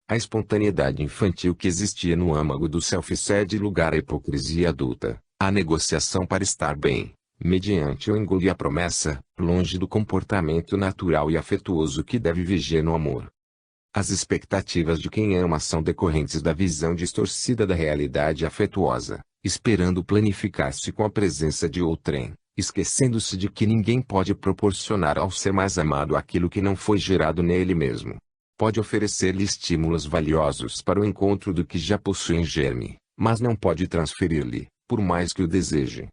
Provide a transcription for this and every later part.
A espontaneidade infantil que existia no âmago do self cede lugar à hipocrisia adulta, à negociação para estar bem, mediante o engodo e a promessa, longe do comportamento natural e afetuoso que deve viger no amor. As expectativas de quem ama são decorrentes da visão distorcida da realidade afetuosa, esperando planificar-se com a presença de outrem, esquecendo-se de que ninguém pode proporcionar ao ser mais amado aquilo que não foi gerado nele mesmo. Pode oferecer-lhe estímulos valiosos para o encontro do que já possui em germe, mas não pode transferir-lhe, por mais que o deseje.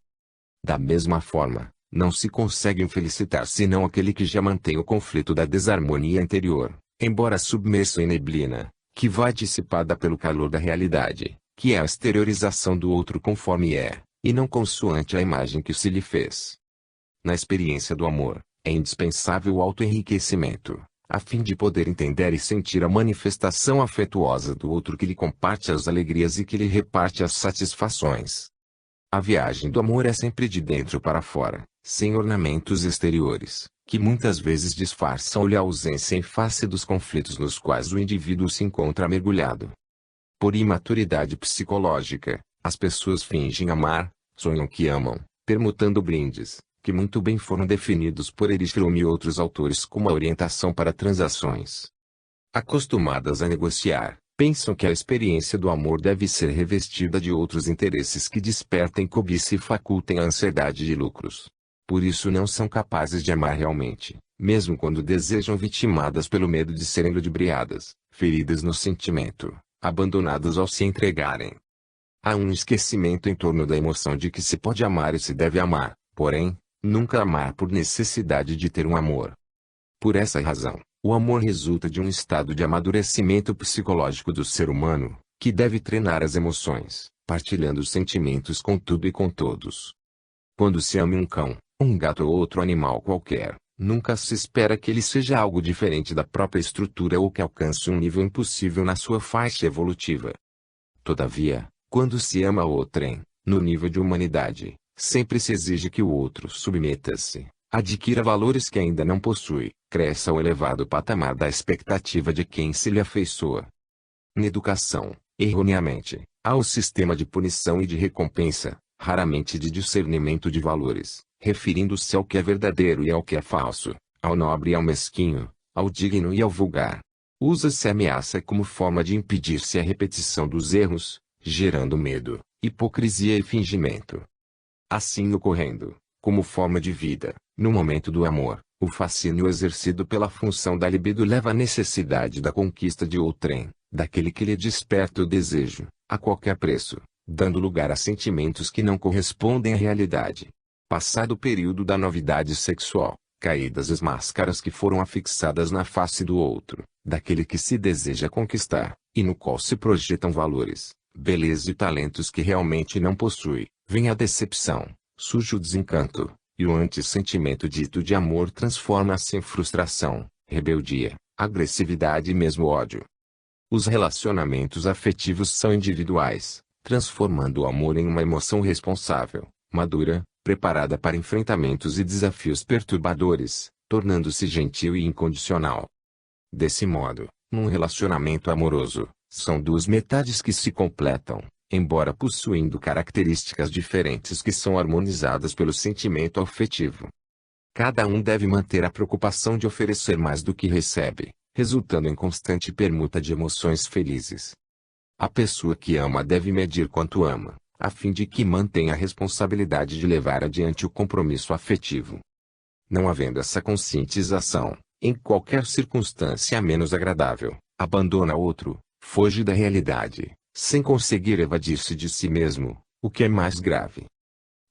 Da mesma forma, não se consegue felicitar senão aquele que já mantém o conflito da desarmonia interior, embora submerso em neblina, que vai dissipada pelo calor da realidade, que é a exteriorização do outro conforme é, e não consoante a imagem que se lhe fez. Na experiência do amor, é indispensável o autoenriquecimento, a fim de poder entender e sentir a manifestação afetuosa do outro que lhe comparte as alegrias e que lhe reparte as satisfações. A viagem do amor é sempre de dentro para fora, sem ornamentos exteriores, que muitas vezes disfarçam-lhe a ausência em face dos conflitos nos quais o indivíduo se encontra mergulhado. Por imaturidade psicológica, as pessoas fingem amar, sonham que amam, permutando brindes, que muito bem foram definidos por Erich Fromm e outros autores como a orientação para transações. Acostumadas a negociar, pensam que a experiência do amor deve ser revestida de outros interesses que despertem cobiça e facultem a ansiedade de lucros. Por isso não são capazes de amar realmente, mesmo quando desejam vitimadas pelo medo de serem ludibriadas, feridas no sentimento, abandonadas ao se entregarem. Há um esquecimento em torno da emoção de que se pode amar e se deve amar, porém, nunca amar por necessidade de ter um amor. Por essa razão, o amor resulta de um estado de amadurecimento psicológico do ser humano, que deve treinar as emoções, partilhando os sentimentos com tudo e com todos. Quando se ama um cão, um gato ou outro animal qualquer, nunca se espera que ele seja algo diferente da própria estrutura ou que alcance um nível impossível na sua faixa evolutiva. Todavia, quando se ama outrem, no nível de humanidade, sempre se exige que o outro submeta-se, adquira valores que ainda não possui, cresça ao elevado patamar da expectativa de quem se lhe afeiçoa. Na educação, erroneamente, há o sistema de punição e de recompensa, raramente de discernimento de valores, referindo-se ao que é verdadeiro e ao que é falso, ao nobre e ao mesquinho, ao digno e ao vulgar. Usa-se a ameaça como forma de impedir-se a repetição dos erros, gerando medo, hipocrisia e fingimento. Assim ocorrendo, como forma de vida, no momento do amor, o fascínio exercido pela função da libido leva à necessidade da conquista de outrem, daquele que lhe desperta o desejo, a qualquer preço, dando lugar a sentimentos que não correspondem à realidade. Passado o período da novidade sexual, caídas as máscaras que foram afixadas na face do outro, daquele que se deseja conquistar, e no qual se projetam valores, beleza e talentos que realmente não possui, vem a decepção, surge o desencanto, e o antissentimento dito de amor transforma-se em frustração, rebeldia, agressividade e mesmo ódio. Os relacionamentos afetivos são individuais, transformando o amor em uma emoção responsável, madura, preparada para enfrentamentos e desafios perturbadores, tornando-se gentil e incondicional. Desse modo, num relacionamento amoroso, são duas metades que se completam, embora possuindo características diferentes que são harmonizadas pelo sentimento afetivo. Cada um deve manter a preocupação de oferecer mais do que recebe, resultando em constante permuta de emoções felizes. A pessoa que ama deve medir quanto ama, a fim de que mantenha a responsabilidade de levar adiante o compromisso afetivo. Não havendo essa conscientização, em qualquer circunstância menos agradável, abandona outro, foge da realidade, sem conseguir evadir-se de si mesmo, o que é mais grave.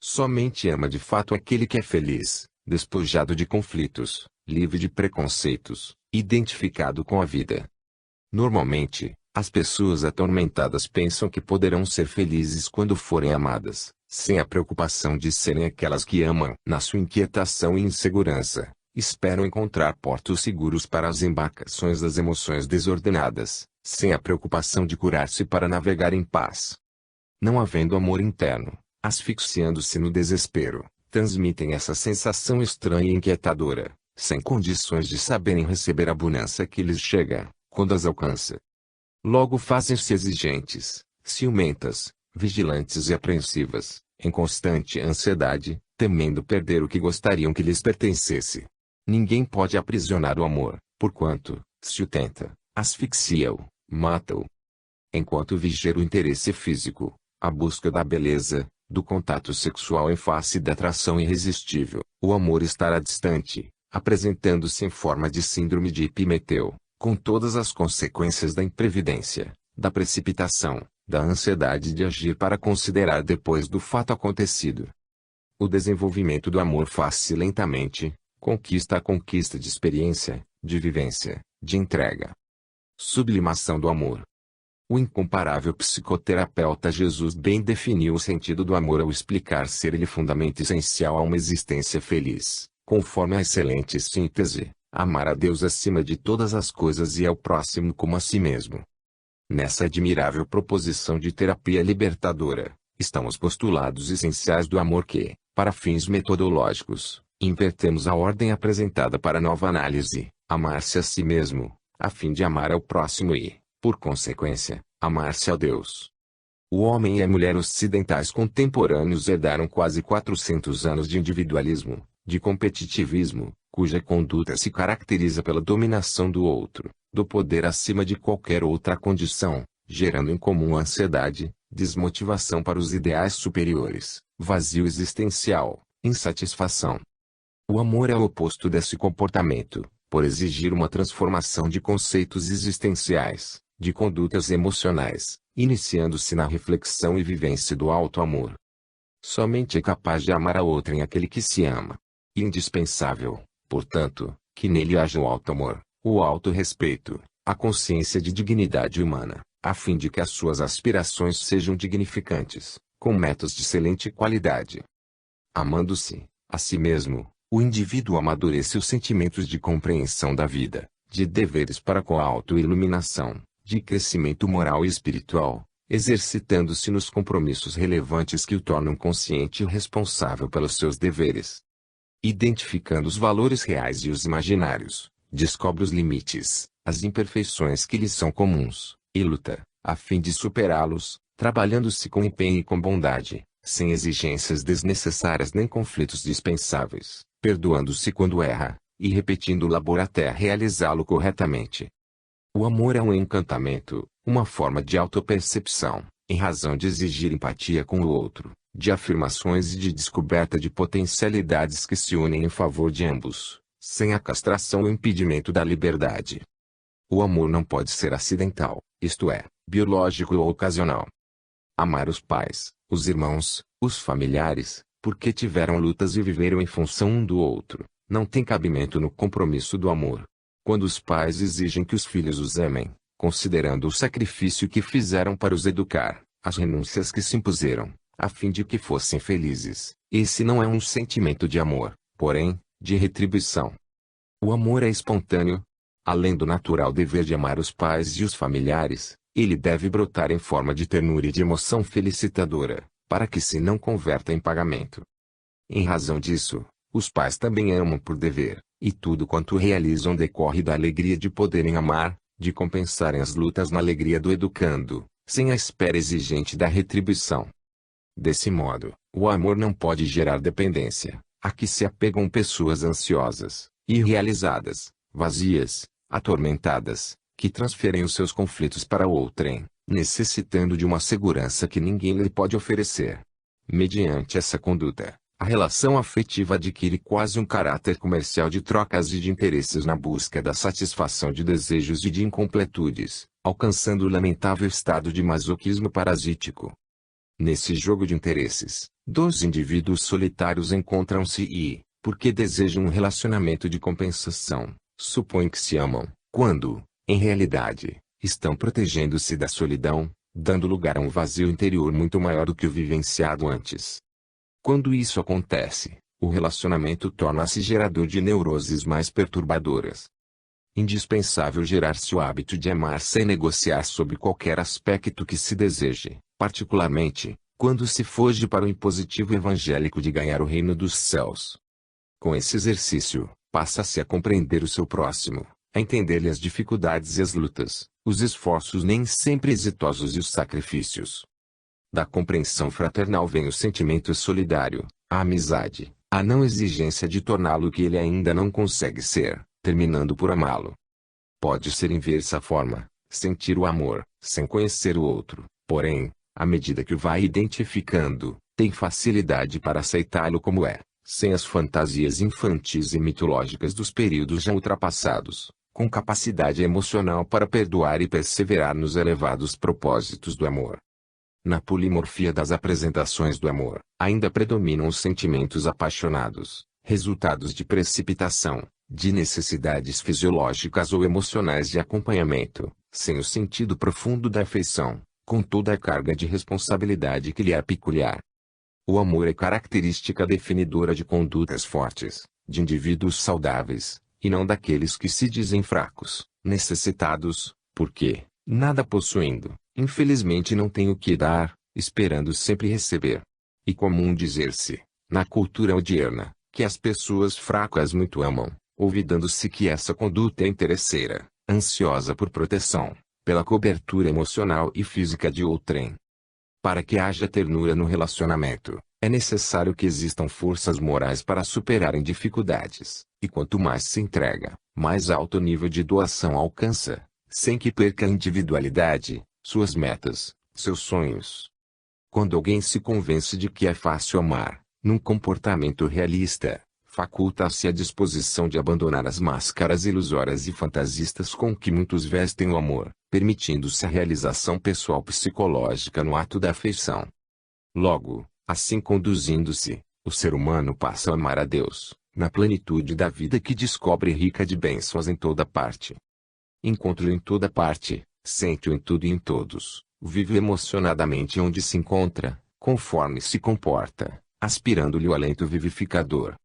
Somente ama de fato aquele que é feliz, despojado de conflitos, livre de preconceitos, identificado com a vida. Normalmente, as pessoas atormentadas pensam que poderão ser felizes quando forem amadas, sem a preocupação de serem aquelas que amam. Na sua inquietação e insegurança, esperam encontrar portos seguros para as embarcações das emoções desordenadas, sem a preocupação de curar-se para navegar em paz. Não havendo amor interno, asfixiando-se no desespero, transmitem essa sensação estranha e inquietadora, sem condições de saberem receber a bonança que lhes chega, quando as alcança. Logo fazem-se exigentes, ciumentas, vigilantes e apreensivas, em constante ansiedade, temendo perder o que gostariam que lhes pertencesse. Ninguém pode aprisionar o amor, porquanto, se o tenta, asfixia-o, mata-o. Enquanto viger o interesse físico, a busca da beleza, do contato sexual em face da atração irresistível, o amor estará distante, apresentando-se em forma de síndrome de Epimeteu, com todas as consequências da imprevidência, da precipitação, da ansiedade de agir para considerar depois do fato acontecido. O desenvolvimento do amor faz-se lentamente, conquista a conquista de experiência, de vivência, de entrega. Sublimação do amor. O incomparável psicoterapeuta Jesus bem definiu o sentido do amor ao explicar ser ele fundamento essencial a uma existência feliz, conforme a excelente síntese: amar a Deus acima de todas as coisas e ao próximo como a si mesmo. Nessa admirável proposição de terapia libertadora, estão os postulados essenciais do amor que, para fins metodológicos, invertemos a ordem apresentada para nova análise: amar-se a si mesmo, a fim de amar ao próximo e, por consequência, amar-se a Deus. O homem e a mulher ocidentais contemporâneos herdaram quase 400 anos de individualismo, de competitivismo, cuja conduta se caracteriza pela dominação do outro, do poder acima de qualquer outra condição, gerando em comum ansiedade, desmotivação para os ideais superiores, vazio existencial, insatisfação. O amor é o oposto desse comportamento, por exigir uma transformação de conceitos existenciais, de condutas emocionais, iniciando-se na reflexão e vivência do alto-amor. Somente é capaz de amar a outrem aquele que se ama. Indispensável, portanto, que nele haja o alto-amor, o auto-respeito, a consciência de dignidade humana, a fim de que as suas aspirações sejam dignificantes, com metas de excelente qualidade. Amando-se, a si mesmo, o indivíduo amadurece os sentimentos de compreensão da vida, de deveres para com a auto-iluminação, de crescimento moral e espiritual, exercitando-se nos compromissos relevantes que o tornam consciente e responsável pelos seus deveres. Identificando os valores reais e os imaginários, descobre os limites, as imperfeições que lhes são comuns, e luta, a fim de superá-los, trabalhando-se com empenho e com bondade, sem exigências desnecessárias nem conflitos dispensáveis, perdoando-se quando erra, e repetindo o labor até realizá-lo corretamente. O amor é um encantamento, uma forma de autopercepção, em razão de exigir empatia com o outro, de afirmações e de descoberta de potencialidades que se unem em favor de ambos, sem a castração ou impedimento da liberdade. O amor não pode ser acidental, isto é, biológico ou ocasional. Amar os pais, os irmãos, os familiares, porque tiveram lutas e viveram em função um do outro, não tem cabimento no compromisso do amor. Quando os pais exigem que os filhos os amem, considerando o sacrifício que fizeram para os educar, as renúncias que se impuseram, a fim de que fossem felizes, esse não é um sentimento de amor, porém, de retribuição. O amor é espontâneo. Além do natural dever de amar os pais e os familiares, ele deve brotar em forma de ternura e de emoção felicitadora, para que se não converta em pagamento. Em razão disso, os pais também amam por dever, e tudo quanto realizam decorre da alegria de poderem amar, de compensarem as lutas na alegria do educando, sem a espera exigente da retribuição. Desse modo, o amor não pode gerar dependência, a que se apegam pessoas ansiosas, irrealizadas, vazias, atormentadas, que transferem os seus conflitos para outrem, necessitando de uma segurança que ninguém lhe pode oferecer. Mediante essa conduta, a relação afetiva adquire quase um caráter comercial de trocas e de interesses na busca da satisfação de desejos e de incompletudes, alcançando o lamentável estado de masoquismo parasítico. Nesse jogo de interesses, dois indivíduos solitários encontram-se e, porque desejam um relacionamento de compensação, supõem que se amam, quando, em realidade, estão protegendo-se da solidão, dando lugar a um vazio interior muito maior do que o vivenciado antes. Quando isso acontece, o relacionamento torna-se gerador de neuroses mais perturbadoras. Indispensável gerar-se o hábito de amar sem negociar sob qualquer aspecto que se deseje, particularmente, quando se foge para o impositivo evangélico de ganhar o reino dos céus. Com esse exercício, passa-se a compreender o seu próximo, a entender-lhe as dificuldades e as lutas, os esforços nem sempre exitosos e os sacrifícios. Da compreensão fraternal vem o sentimento solidário, a amizade, a não exigência de torná-lo o que ele ainda não consegue ser, terminando por amá-lo. Pode ser inversa forma, sentir o amor, sem conhecer o outro, porém, à medida que o vai identificando, tem facilidade para aceitá-lo como é, sem as fantasias infantis e mitológicas dos períodos já ultrapassados, com capacidade emocional para perdoar e perseverar nos elevados propósitos do amor. Na polimorfia das apresentações do amor, ainda predominam os sentimentos apaixonados, resultados de precipitação, de necessidades fisiológicas ou emocionais de acompanhamento, sem o sentido profundo da afeição, com toda a carga de responsabilidade que lhe é peculiar. O amor é característica definidora de condutas fortes, de indivíduos saudáveis, e não daqueles que se dizem fracos, necessitados, porque, nada possuindo, infelizmente não tem o que dar, esperando sempre receber. E comum dizer-se, na cultura odierna, que as pessoas fracas muito amam, olvidando-se que essa conduta é interesseira, ansiosa por proteção, pela cobertura emocional e física de outrem. Para que haja ternura no relacionamento, é necessário que existam forças morais para superarem dificuldades, e quanto mais se entrega, mais alto nível de doação alcança, sem que perca a individualidade, suas metas, seus sonhos. Quando alguém se convence de que é fácil amar, num comportamento realista, faculta-se a disposição de abandonar as máscaras ilusórias e fantasistas com que muitos vestem o amor, permitindo-se a realização pessoal psicológica no ato da afeição. Logo, assim conduzindo-se, o ser humano passa a amar a Deus, na plenitude da vida que descobre rica de bênçãos em toda parte. Encontra-o em toda parte, sente-o em tudo e em todos, vive emocionadamente onde se encontra, conforme se comporta, aspirando-lhe o alento vivificador.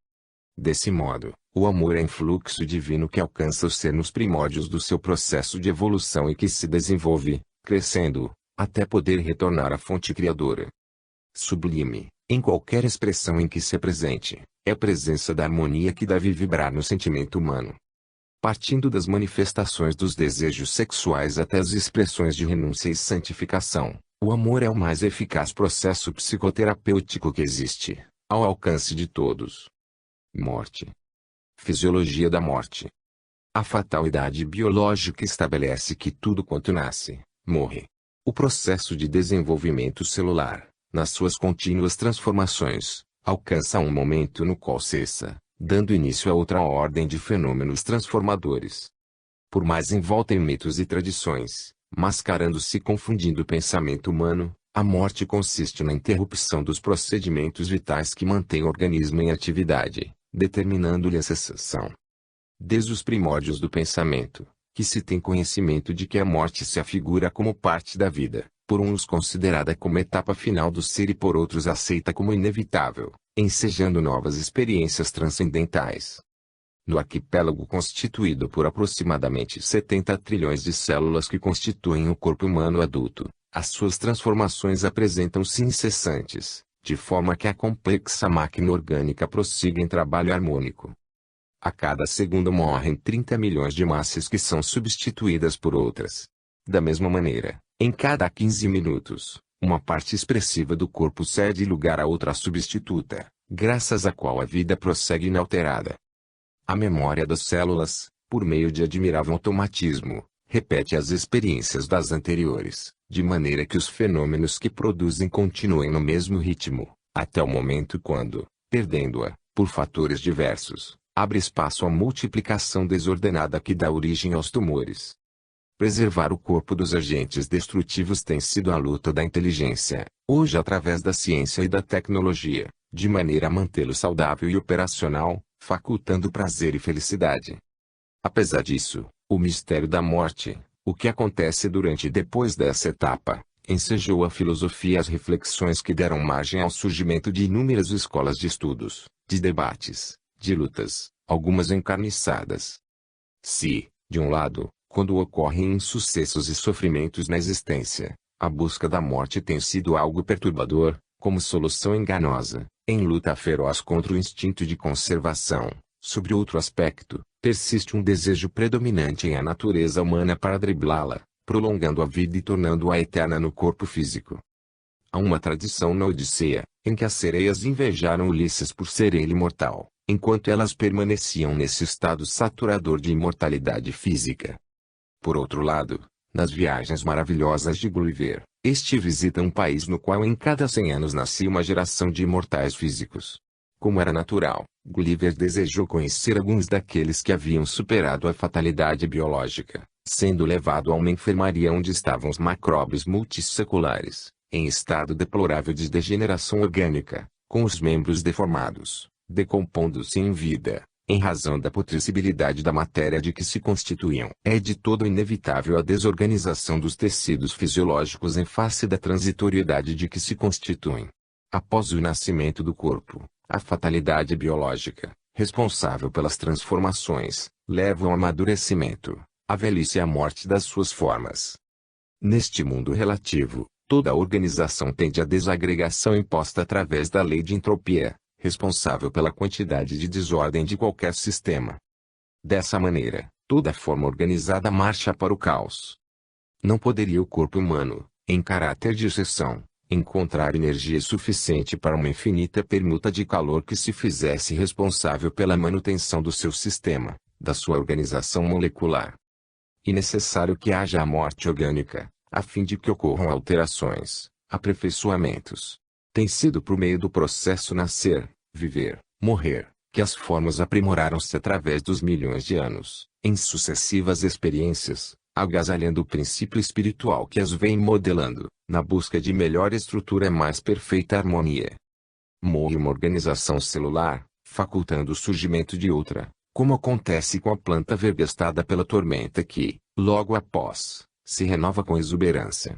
Desse modo, o amor é influxo divino que alcança o ser nos primórdios do seu processo de evolução e que se desenvolve, crescendo, até poder retornar à fonte criadora. Sublime, em qualquer expressão em que se apresente, é a presença da harmonia que deve vibrar no sentimento humano. Partindo das manifestações dos desejos sexuais até as expressões de renúncia e santificação, o amor é o mais eficaz processo psicoterapêutico que existe, ao alcance de todos. Morte. Fisiologia da morte. A fatalidade biológica estabelece que tudo quanto nasce, morre. O processo de desenvolvimento celular, nas suas contínuas transformações, alcança um momento no qual cessa, dando início a outra ordem de fenômenos transformadores. Por mais envolta em mitos e tradições, mascarando-se e confundindo o pensamento humano, a morte consiste na interrupção dos procedimentos vitais que mantêm o organismo em atividade, determinando-lhe a cessação. Desde os primórdios do pensamento, que se tem conhecimento de que a morte se afigura como parte da vida, por uns considerada como etapa final do ser e por outros aceita como inevitável, ensejando novas experiências transcendentais. No arquipélago constituído por aproximadamente 70 trilhões de células que constituem o corpo humano adulto, as suas transformações apresentam-se incessantes, de forma que a complexa máquina orgânica prossiga em trabalho harmônico. A cada segundo morrem 30 milhões de massas que são substituídas por outras. Da mesma maneira, em cada 15 minutos, uma parte expressiva do corpo cede lugar a outra substituta, graças à qual a vida prossegue inalterada. A memória das células, por meio de admirável automatismo, repete as experiências das anteriores, de maneira que os fenômenos que produzem continuem no mesmo ritmo, até o momento quando, perdendo-a, por fatores diversos, abre espaço à multiplicação desordenada que dá origem aos tumores. Preservar o corpo dos agentes destrutivos tem sido a luta da inteligência, hoje através da ciência e da tecnologia, de maneira a mantê-lo saudável e operacional, facultando prazer e felicidade. Apesar disso, o mistério da morte, o que acontece durante e depois dessa etapa, ensejou a filosofia e as reflexões que deram margem ao surgimento de inúmeras escolas de estudos, de debates, de lutas, algumas encarniçadas. Se, de um lado, quando ocorrem insucessos e sofrimentos na existência, a busca da morte tem sido algo perturbador, como solução enganosa, em luta feroz contra o instinto de conservação, sobre outro aspecto, persiste um desejo predominante em a natureza humana para driblá-la, prolongando a vida e tornando-a eterna no corpo físico. Há uma tradição na Odisseia, em que as sereias invejaram Ulisses por ser ele imortal, enquanto elas permaneciam nesse estado saturador de imortalidade física. Por outro lado, nas viagens maravilhosas de Gulliver, este visita um país no qual em cada 100 anos nascia uma geração de imortais físicos. Como era natural, Gulliver desejou conhecer alguns daqueles que haviam superado a fatalidade biológica, sendo levado a uma enfermaria onde estavam os macróbios multisseculares, em estado deplorável de degeneração orgânica, com os membros deformados, decompondo-se em vida, em razão da putricibilidade da matéria de que se constituíam. É de todo inevitável a desorganização dos tecidos fisiológicos em face da transitoriedade de que se constituem. Após o nascimento do corpo, a fatalidade biológica, responsável pelas transformações, leva ao amadurecimento, à velhice e à morte das suas formas. Neste mundo relativo, toda a organização tende à desagregação imposta através da lei de entropia, responsável pela quantidade de desordem de qualquer sistema. Dessa maneira, toda forma organizada marcha para o caos. Não poderia o corpo humano, em caráter de exceção, encontrar energia suficiente para uma infinita permuta de calor que se fizesse responsável pela manutenção do seu sistema, da sua organização molecular. E necessário que haja a morte orgânica, a fim de que ocorram alterações, aperfeiçoamentos. Tem sido por meio do processo nascer, viver, morrer, que as formas aprimoraram-se através dos milhões de anos, em sucessivas experiências, agasalhando o princípio espiritual que as vem modelando, na busca de melhor estrutura e mais perfeita harmonia. Morre uma organização celular, facultando o surgimento de outra, como acontece com a planta vergastada pela tormenta que, logo após, se renova com exuberância.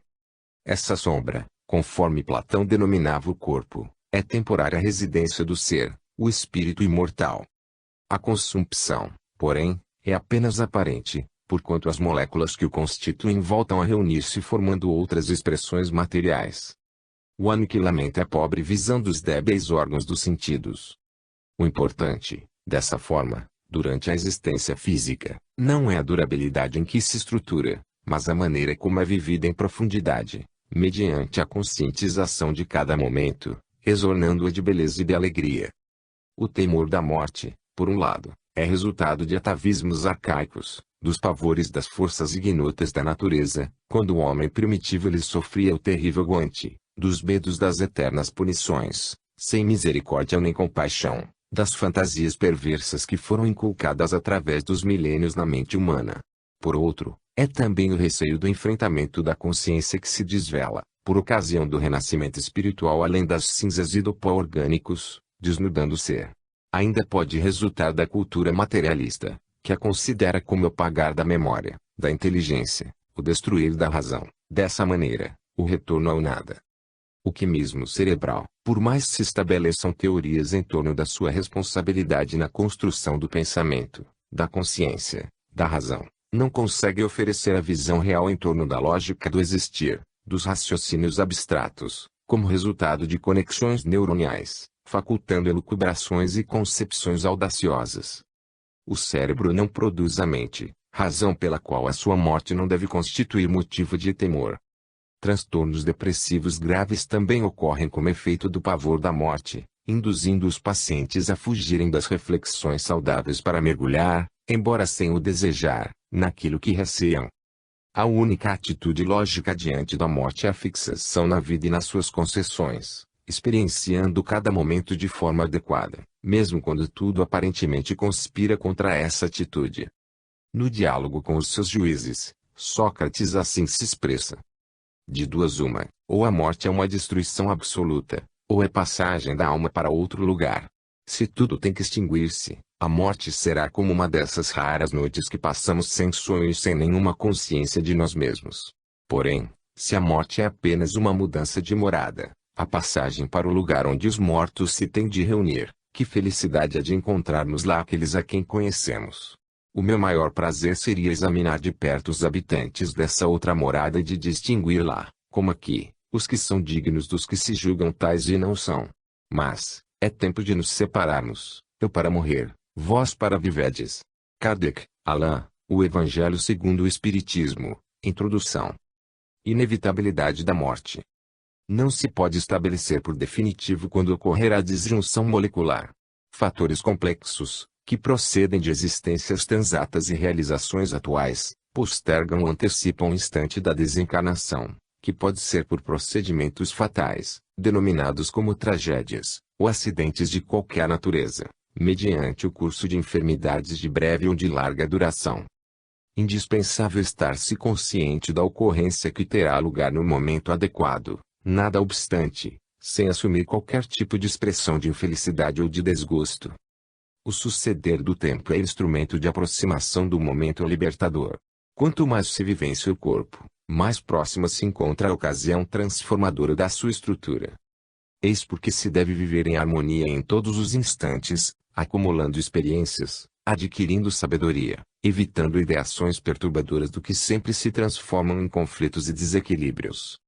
Essa sombra, conforme Platão denominava o corpo, é temporária residência do ser, o espírito imortal. A consumpção, porém, é apenas aparente, porquanto as moléculas que o constituem voltam a reunir-se formando outras expressões materiais. O aniquilamento é pobre visão dos débeis órgãos dos sentidos. O importante, dessa forma, durante a existência física, não é a durabilidade em que se estrutura, mas a maneira como é vivida em profundidade, mediante a conscientização de cada momento, exornando-a de beleza e de alegria. O temor da morte, por um lado, é resultado de atavismos arcaicos, dos pavores das forças ignotas da natureza, quando o homem primitivo lhe sofria o terrível guante, dos medos das eternas punições, sem misericórdia nem compaixão, das fantasias perversas que foram inculcadas através dos milênios na mente humana. Por outro, é também o receio do enfrentamento da consciência que se desvela, por ocasião do renascimento espiritual além das cinzas e do pó orgânicos, desnudando o ser. Ainda pode resultar da cultura materialista, que a considera como o apagar da memória, da inteligência, o destruir da razão, dessa maneira, o retorno ao nada. O quimismo cerebral, por mais se estabeleçam teorias em torno da sua responsabilidade na construção do pensamento, da consciência, da razão, não consegue oferecer a visão real em torno da lógica do existir, dos raciocínios abstratos, como resultado de conexões neuroniais, facultando elucubrações e concepções audaciosas. O cérebro não produz a mente, razão pela qual a sua morte não deve constituir motivo de temor. Transtornos depressivos graves também ocorrem como efeito do pavor da morte, induzindo os pacientes a fugirem das reflexões saudáveis para mergulhar, embora sem o desejar, naquilo que receiam. A única atitude lógica diante da morte é a fixação na vida e nas suas concessões, experienciando cada momento de forma adequada, mesmo quando tudo aparentemente conspira contra essa atitude. No diálogo com os seus juízes, Sócrates assim se expressa: de duas uma, ou a morte é uma destruição absoluta, ou é passagem da alma para outro lugar. Se tudo tem que extinguir-se, a morte será como uma dessas raras noites que passamos sem sonho e sem nenhuma consciência de nós mesmos. Porém, se a morte é apenas uma mudança de morada, a passagem para o lugar onde os mortos se têm de reunir, que felicidade há de encontrarmos lá aqueles a quem conhecemos. O meu maior prazer seria examinar de perto os habitantes dessa outra morada e de distinguir lá, como aqui, os que são dignos dos que se julgam tais e não são. Mas, é tempo de nos separarmos, eu para morrer, vós para viverdes. Kardec, Alain, O Evangelho segundo o Espiritismo, Introdução. Inevitabilidade da morte. Não se pode estabelecer por definitivo quando ocorrer a disjunção molecular. Fatores complexos, que procedem de existências transatas e realizações atuais, postergam ou antecipam o instante da desencarnação, que pode ser por procedimentos fatais, denominados como tragédias, ou acidentes de qualquer natureza, mediante o curso de enfermidades de breve ou de larga duração. Indispensável estar-se consciente da ocorrência que terá lugar no momento adequado, nada obstante, sem assumir qualquer tipo de expressão de infelicidade ou de desgosto. O suceder do tempo é instrumento de aproximação do momento libertador. Quanto mais se vivencia o corpo, mais próxima se encontra a ocasião transformadora da sua estrutura. Eis porque se deve viver em harmonia em todos os instantes, acumulando experiências, adquirindo sabedoria, evitando ideações perturbadoras do que sempre se transformam em conflitos e desequilíbrios.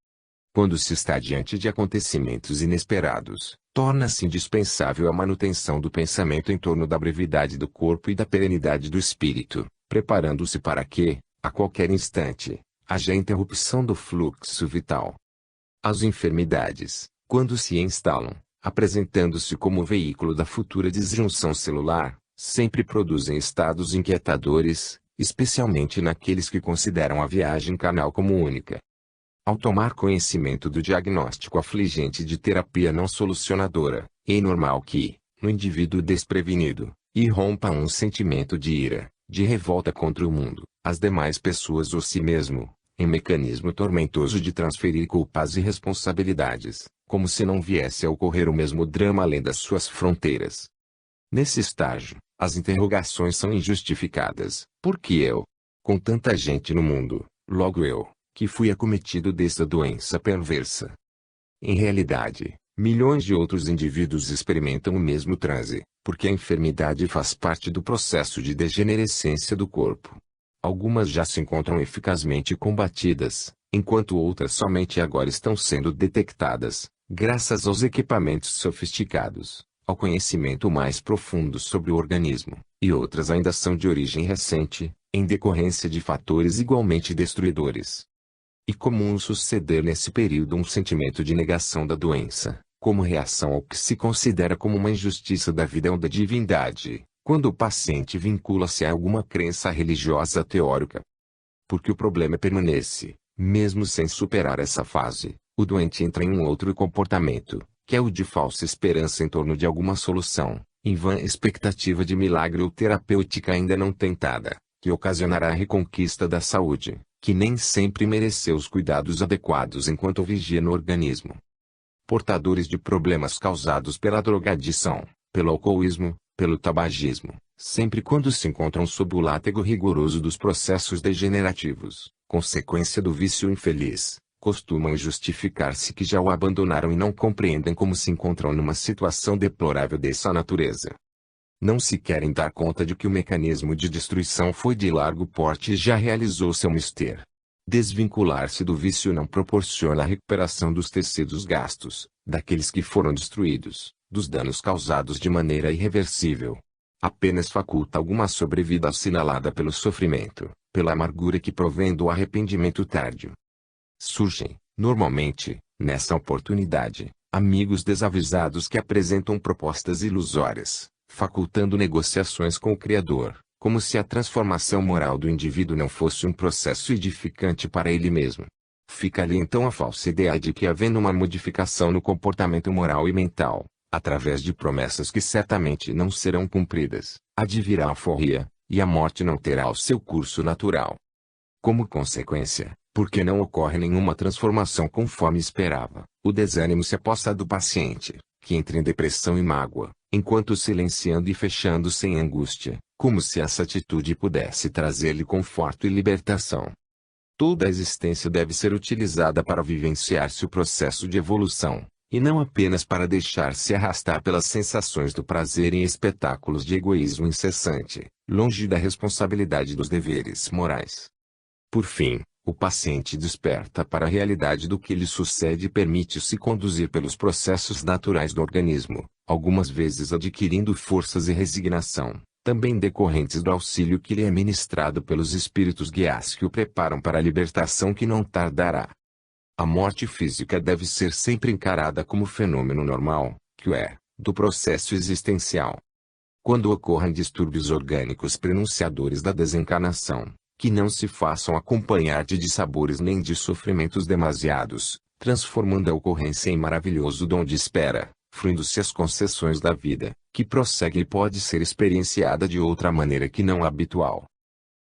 Quando se está diante de acontecimentos inesperados, torna-se indispensável a manutenção do pensamento em torno da brevidade do corpo e da perenidade do espírito, preparando-se para que, a qualquer instante, haja interrupção do fluxo vital. As enfermidades, quando se instalam, apresentando-se como veículo da futura disjunção celular, sempre produzem estados inquietadores, especialmente naqueles que consideram a viagem carnal como única. Ao tomar conhecimento do diagnóstico afligente de terapia não solucionadora, é normal que, no indivíduo desprevenido, irrompa um sentimento de ira, de revolta contra o mundo, as demais pessoas ou si mesmo, em mecanismo tormentoso de transferir culpas e responsabilidades, como se não viesse a ocorrer o mesmo drama além das suas fronteiras. Nesse estágio, as interrogações são injustificadas. Por que eu? Com tanta gente no mundo, logo eu, que fui acometido desta doença perversa. Em realidade, milhões de outros indivíduos experimentam o mesmo transe, porque a enfermidade faz parte do processo de degenerescência do corpo. Algumas já se encontram eficazmente combatidas, enquanto outras somente agora estão sendo detectadas, graças aos equipamentos sofisticados, ao conhecimento mais profundo sobre o organismo, e outras ainda são de origem recente, em decorrência de fatores igualmente destruidores. E comum suceder nesse período um sentimento de negação da doença, como reação ao que se considera como uma injustiça da vida ou da divindade, quando o paciente vincula-se a alguma crença religiosa teórica. Porque o problema permanece, mesmo sem superar essa fase, o doente entra em um outro comportamento, que é o de falsa esperança em torno de alguma solução, em vã expectativa de milagre ou terapêutica ainda não tentada, que ocasionará a reconquista da saúde, que nem sempre mereceu os cuidados adequados enquanto vigia no organismo. Portadores de problemas causados pela drogadição, pelo alcoolismo, pelo tabagismo, sempre quando se encontram sob o látego rigoroso dos processos degenerativos, consequência do vício infeliz, costumam justificar-se que já o abandonaram e não compreendem como se encontram numa situação deplorável dessa natureza. Não se querem dar conta de que o mecanismo de destruição foi de largo porte e já realizou seu mister. Desvincular-se do vício não proporciona a recuperação dos tecidos gastos, daqueles que foram destruídos, dos danos causados de maneira irreversível. Apenas faculta alguma sobrevida assinalada pelo sofrimento, pela amargura que provém do arrependimento tardio. Surgem, normalmente, nessa oportunidade, amigos desavisados que apresentam propostas ilusórias, facultando negociações com o Criador, como se a transformação moral do indivíduo não fosse um processo edificante para ele mesmo. Fica ali então a falsa ideia de que, havendo uma modificação no comportamento moral e mental, através de promessas que certamente não serão cumpridas, advirá a alforria, e a morte não terá o seu curso natural. Como consequência, porque não ocorre nenhuma transformação conforme esperava, o desânimo se aposta do paciente, que entra em depressão e mágoa, enquanto silenciando e fechando-se em angústia, como se essa atitude pudesse trazer-lhe conforto e libertação. Toda a existência deve ser utilizada para vivenciar-se o processo de evolução, e não apenas para deixar-se arrastar pelas sensações do prazer em espetáculos de egoísmo incessante, longe da responsabilidade dos deveres morais. Por fim, o paciente desperta para a realidade do que lhe sucede e permite-se conduzir pelos processos naturais do organismo, algumas vezes adquirindo forças e resignação, também decorrentes do auxílio que lhe é ministrado pelos espíritos guias que o preparam para a libertação que não tardará. A morte física deve ser sempre encarada como fenômeno normal, que o é, do processo existencial. Quando ocorram distúrbios orgânicos prenunciadores da desencarnação, que não se façam acompanhar de dissabores nem de sofrimentos demasiados, transformando a ocorrência em maravilhoso dom de espera, fruindo-se as concessões da vida, que prossegue e pode ser experienciada de outra maneira que não habitual.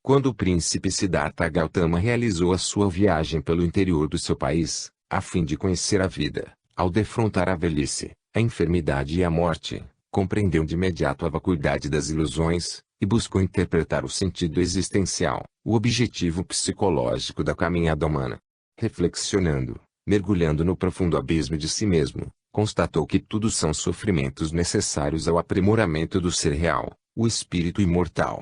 Quando o príncipe Siddhartha Gautama realizou a sua viagem pelo interior do seu país, a fim de conhecer a vida, ao defrontar a velhice, a enfermidade e a morte, compreendeu de imediato a vacuidade das ilusões, e buscou interpretar o sentido existencial, o objetivo psicológico da caminhada humana. Reflexionando, mergulhando no profundo abismo de si mesmo, constatou que tudo são sofrimentos necessários ao aprimoramento do ser real, o espírito imortal.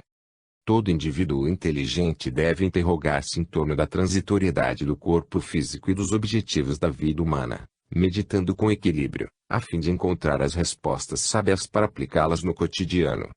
Todo indivíduo inteligente deve interrogar-se em torno da transitoriedade do corpo físico e dos objetivos da vida humana, meditando com equilíbrio, a fim de encontrar as respostas sábias para aplicá-las no cotidiano.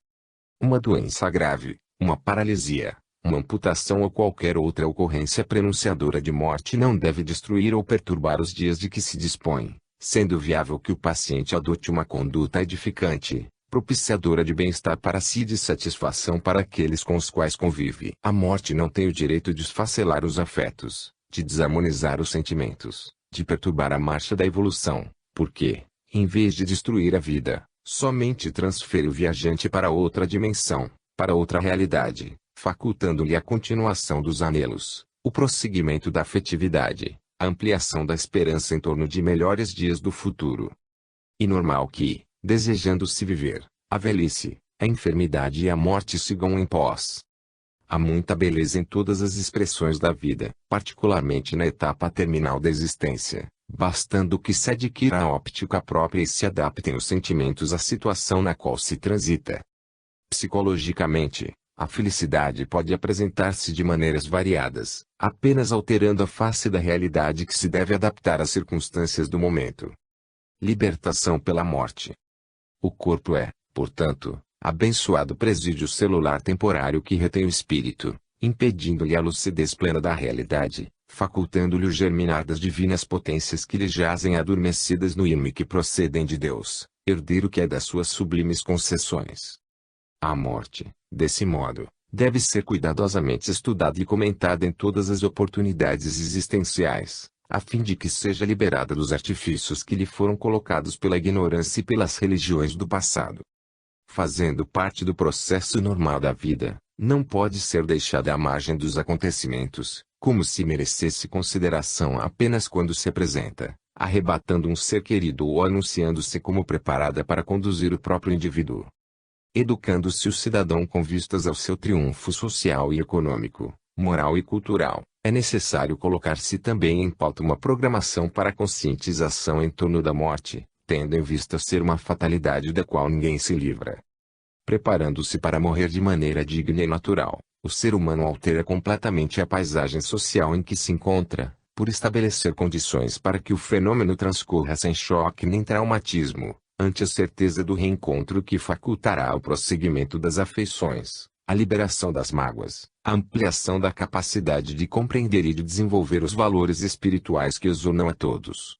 Uma doença grave, uma paralisia, uma amputação ou qualquer outra ocorrência prenunciadora de morte não deve destruir ou perturbar os dias de que se dispõe, sendo viável que o paciente adote uma conduta edificante, propiciadora de bem-estar para si e de satisfação para aqueles com os quais convive. A morte não tem o direito de esfacelar os afetos, de desarmonizar os sentimentos, de perturbar a marcha da evolução, porque, em vez de destruir a vida, somente transfere o viajante para outra dimensão, para outra realidade, facultando-lhe a continuação dos anelos, o prosseguimento da afetividade, a ampliação da esperança em torno de melhores dias do futuro. E normal que, desejando-se viver, a velhice, a enfermidade e a morte sigam em pós. Há muita beleza em todas as expressões da vida, particularmente na etapa terminal da existência, bastando que se adquira a óptica própria e se adaptem os sentimentos à situação na qual se transita. Psicologicamente, a felicidade pode apresentar-se de maneiras variadas, apenas alterando a face da realidade que se deve adaptar às circunstâncias do momento. Libertação pela morte. O corpo é, portanto, abençoado presídio celular temporário que retém o espírito, impedindo-lhe a lucidez plena da realidade, facultando-lhe o germinar das divinas potências que lhe jazem adormecidas no ímã e que procedem de Deus, herdeiro que é das suas sublimes concessões. A morte, desse modo, deve ser cuidadosamente estudada e comentada em todas as oportunidades existenciais, a fim de que seja liberada dos artifícios que lhe foram colocados pela ignorância e pelas religiões do passado. Fazendo parte do processo normal da vida, não pode ser deixada à margem dos acontecimentos, como se merecesse consideração apenas quando se apresenta, arrebatando um ser querido ou anunciando-se como preparada para conduzir o próprio indivíduo. Educando-se o cidadão com vistas ao seu triunfo social e econômico, moral e cultural, é necessário colocar-se também em pauta uma programação para a conscientização em torno da morte, tendo em vista ser uma fatalidade da qual ninguém se livra. Preparando-se para morrer de maneira digna e natural, o ser humano altera completamente a paisagem social em que se encontra, por estabelecer condições para que o fenômeno transcorra sem choque nem traumatismo, ante a certeza do reencontro que facultará o prosseguimento das afeições, a liberação das mágoas, a ampliação da capacidade de compreender e de desenvolver os valores espirituais que os unam a todos.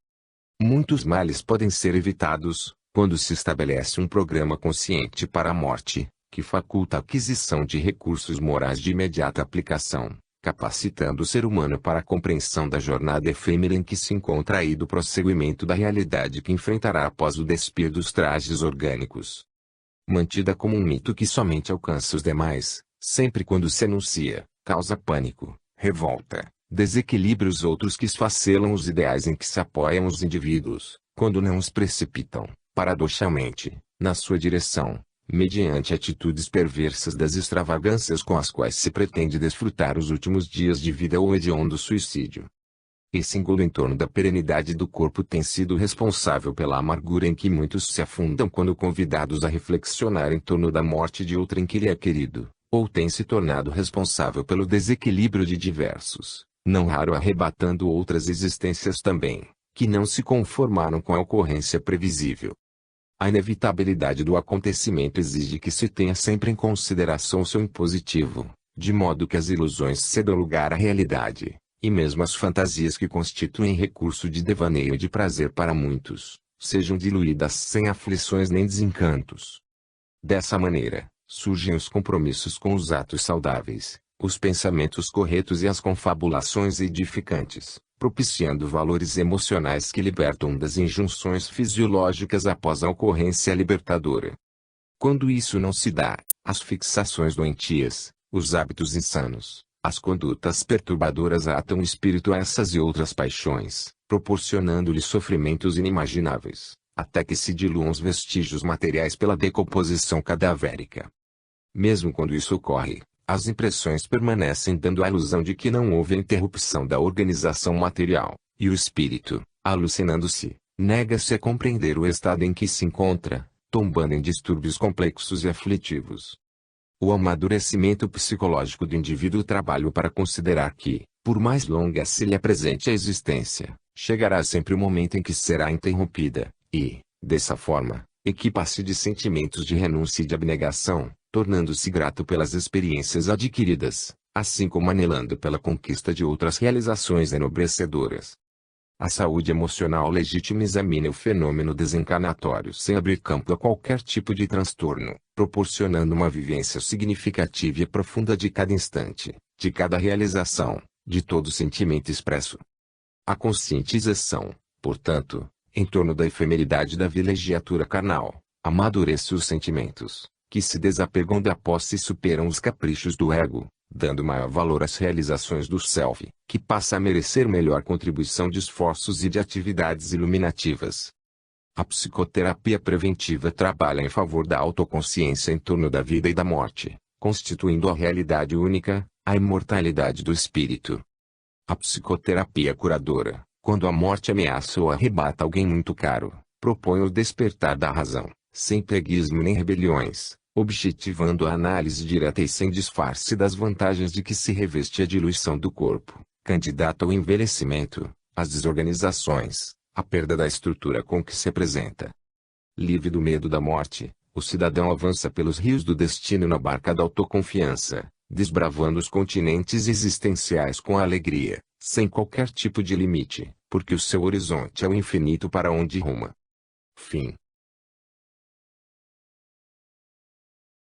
Muitos males podem ser evitados, quando se estabelece um programa consciente para a morte, que faculta a aquisição de recursos morais de imediata aplicação, capacitando o ser humano para a compreensão da jornada efêmera em que se encontra e do prosseguimento da realidade que enfrentará após o despir dos trajes orgânicos. Mantida como um mito que somente alcança os demais, sempre quando se anuncia, causa pânico, revolta, desequilíbrios outros que esfacelam os ideais em que se apoiam os indivíduos, quando não os precipitam, paradoxalmente, na sua direção, mediante atitudes perversas das extravagâncias com as quais se pretende desfrutar os últimos dias de vida ou hediondo suicídio. Esse engodo em torno da perenidade do corpo tem sido responsável pela amargura em que muitos se afundam quando convidados a reflexionar em torno da morte de outrem que lhe é querido, ou tem se tornado responsável pelo desequilíbrio de diversos, não raro arrebatando outras existências também, que não se conformaram com a ocorrência previsível. A inevitabilidade do acontecimento exige que se tenha sempre em consideração o seu impositivo, de modo que as ilusões cedam lugar à realidade, e mesmo as fantasias que constituem recurso de devaneio e de prazer para muitos, sejam diluídas sem aflições nem desencantos. Dessa maneira, surgem os compromissos com os atos saudáveis, os pensamentos corretos e as confabulações edificantes, propiciando valores emocionais que libertam das injunções fisiológicas após a ocorrência libertadora. Quando isso não se dá, as fixações doentias, os hábitos insanos, as condutas perturbadoras atam o espírito a essas e outras paixões, proporcionando-lhe sofrimentos inimagináveis, até que se diluam os vestígios materiais pela decomposição cadavérica. Mesmo quando isso ocorre, as impressões permanecem dando a ilusão de que não houve interrupção da organização material, e o espírito, alucinando-se, nega-se a compreender o estado em que se encontra, tombando em distúrbios complexos e aflitivos. O amadurecimento psicológico do indivíduo trabalha para considerar que, por mais longa se lhe apresente a existência, chegará sempre o momento em que será interrompida, e, dessa forma, equipa-se de sentimentos de renúncia e de abnegação, tornando-se grato pelas experiências adquiridas, assim como anelando pela conquista de outras realizações enobrecedoras. A saúde emocional legítima examina o fenômeno desencarnatório sem abrir campo a qualquer tipo de transtorno, proporcionando uma vivência significativa e profunda de cada instante, de cada realização, de todo sentimento expresso. A conscientização, portanto, em torno da efemeridade da vilegiatura carnal, amadurece os sentimentos, que se desapegam da posse e superam os caprichos do ego, dando maior valor às realizações do self, que passa a merecer melhor contribuição de esforços e de atividades iluminativas. A psicoterapia preventiva trabalha em favor da autoconsciência em torno da vida e da morte, constituindo a realidade única, a imortalidade do espírito. A psicoterapia curadora, quando a morte ameaça ou arrebata alguém muito caro, propõe o despertar da razão, sem preguiçismo nem rebeliões, objetivando a análise direta e sem disfarce das vantagens de que se reveste a diluição do corpo, candidata ao envelhecimento, às desorganizações, à perda da estrutura com que se apresenta. Livre do medo da morte, o cidadão avança pelos rios do destino na barca da autoconfiança, desbravando os continentes existenciais com alegria, sem qualquer tipo de limite, porque o seu horizonte é o infinito para onde ruma. Fim.